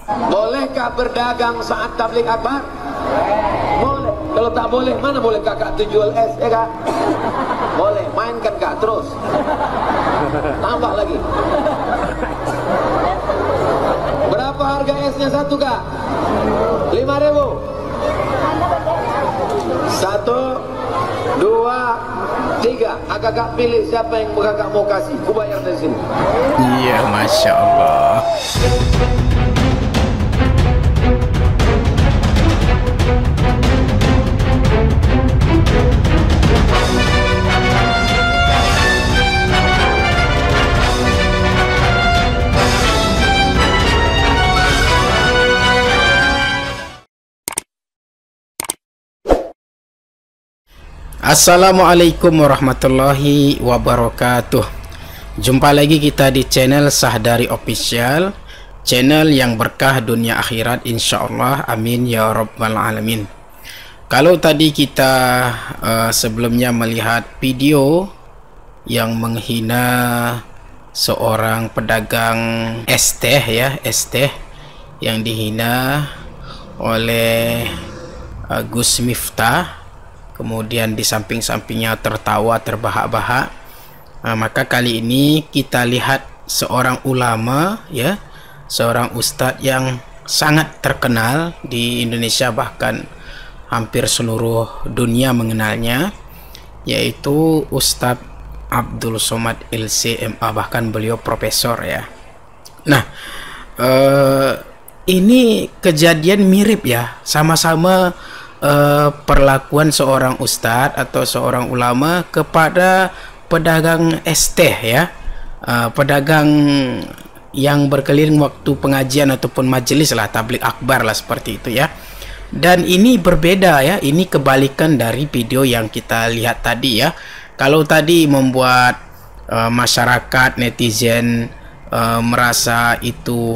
Bolehkah berdagang saat tablik akbar? Boleh. Kalau tak boleh, mana boleh kakak tu jual es, ya kak? Boleh, mainkan kak, terus. Tambah lagi. Berapa harga esnya satu kak? 5.000. 1, 2, 3. Kakak pilih siapa yang kakak mau kasih. Ku bayar dari sini. Iya, Masya Allah. Assalamualaikum warahmatullahi wabarakatuh. Jumpa lagi kita di channel Sahdari Official, channel yang berkah dunia akhirat insyaallah, amin ya rabbal alamin. Kalau tadi kita sebelumnya melihat video yang menghina seorang pedagang es teh, ya, es teh yang dihina oleh Gus Miftah, kemudian di samping-sampingnya tertawa terbahak-bahak. Maka kali ini kita lihat seorang ulama, ya, seorang ustadz yang sangat terkenal di Indonesia, bahkan hampir seluruh dunia mengenalnya, yaitu Ustadz Abdul Somad LC MA, bahkan beliau profesor, ya. Nah, ini kejadian mirip, ya, sama-sama perlakuan seorang ustadz atau seorang ulama kepada pedagang es teh, ya, pedagang yang berkeliling waktu pengajian ataupun majelis lah, tablik akbar lah, seperti itu, ya. Dan ini berbeda, ya, ini kebalikan dari video yang kita lihat tadi, ya. Kalau tadi membuat masyarakat netizen merasa itu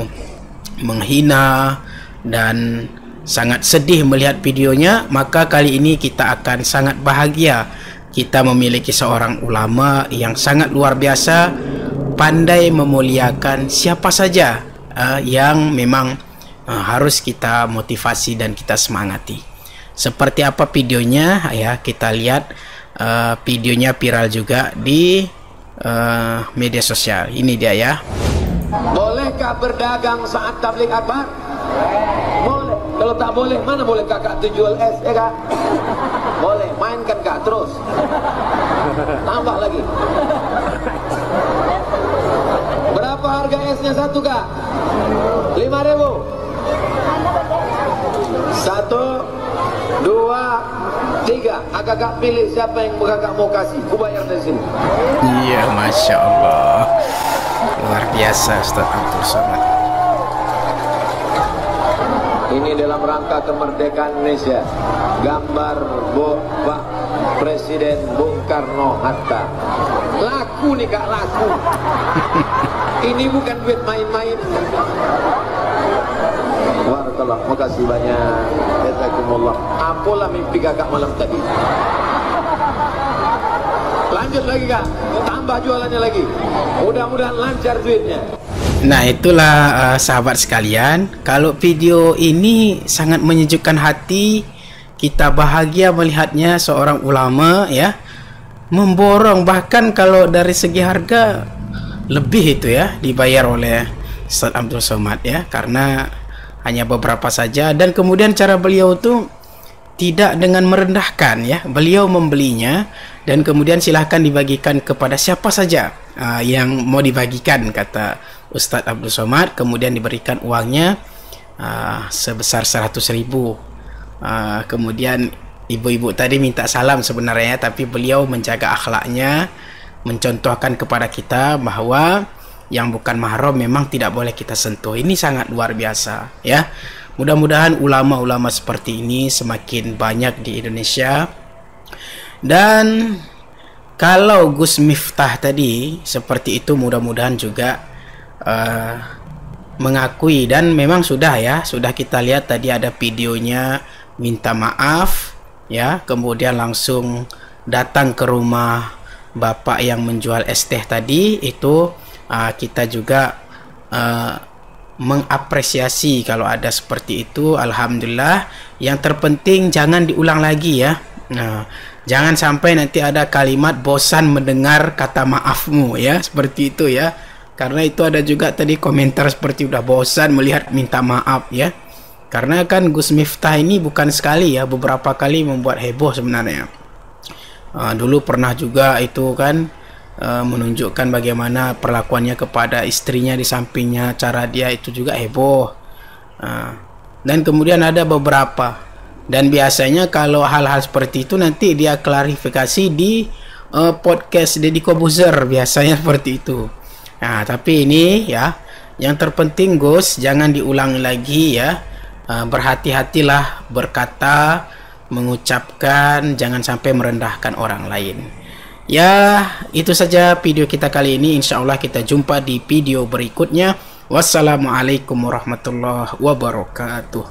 menghina dan sangat sedih melihat videonya, maka kali ini kita akan sangat bahagia kita memiliki seorang ulama yang sangat luar biasa, pandai memuliakan siapa saja yang memang harus kita motivasi dan kita semangati. Seperti apa videonya, ya, kita lihat. Videonya viral juga di media sosial. Ini dia, ya. Bolehkah berdagang saat tablik akbar? Boleh. Kalau tak boleh, mana boleh kakak tu jual es, ya kak? Boleh, mainkan kak, terus. Tambah lagi. Berapa harga esnya satu kak? 5.000. 1, 2, 3. Kakak pilih siapa yang kakak mau kasih. Ku bayar dari sini. Iya, Masya Allah, luar biasa Ustadz Abdul Somad. Ini dalam rangka kemerdekaan Indonesia. Gambar Pak Presiden Bung Karno Hatta. Laku nih kak, laku. Ini bukan duit main-main. Barakallah, makasih banyak. Jazakumullah. Apalah mimpi kakak malam tadi. Lanjut lagi kak, tambah jualannya lagi. Mudah-mudahan lancar duitnya. Nah, itulah sahabat sekalian, kalau video ini sangat menyejukkan hati, kita bahagia melihatnya. Seorang ulama, ya, memborong, bahkan kalau dari segi harga lebih itu, ya, dibayar oleh Ustadz Abdul Somad, ya, karena hanya beberapa saja. Dan kemudian cara beliau tuh tidak dengan merendahkan, ya, beliau membelinya dan kemudian silahkan dibagikan kepada siapa saja yang mau dibagikan, kata Ustadz Abdul Somad. Kemudian diberikan uangnya sebesar 100.000. Kemudian ibu-ibu tadi minta salam sebenarnya, tapi beliau menjaga akhlaknya, mencontohkan kepada kita bahwa yang bukan mahram memang tidak boleh kita sentuh. Ini sangat luar biasa, ya. Mudah-mudahan ulama-ulama seperti ini semakin banyak di Indonesia. Dan kalau Gus Miftah tadi seperti itu, mudah-mudahan juga mengakui, dan memang sudah, ya, sudah kita lihat tadi ada videonya minta maaf, ya, kemudian langsung datang ke rumah bapak yang menjual es teh tadi itu. Kita juga mengapresiasi kalau ada seperti itu. Alhamdulillah. Yang terpenting jangan diulang lagi ya. Nah, jangan sampai nanti ada kalimat bosan mendengar kata maafmu ya, seperti itu ya. Karena itu ada juga tadi komentar seperti udah bosan melihat minta maaf ya. Karena kan Gus Miftah ini bukan sekali ya, beberapa kali membuat heboh sebenarnya. Dulu pernah juga itu kan menunjukkan bagaimana perlakuannya kepada istrinya di sampingnya, cara dia itu juga heboh. Dan kemudian ada beberapa. Dan biasanya kalau hal-hal seperti itu nanti dia klarifikasi di podcast Deddy Kobuzer, biasanya seperti itu. Nah, tapi ini ya, yang terpenting Gus, jangan diulangi lagi ya. Berhati-hatilah berkata, mengucapkan, jangan sampai merendahkan orang lain. Ya, itu saja video kita kali ini. Insya Allah kita jumpa di video berikutnya. Wassalamualaikum warahmatullahi wabarakatuh.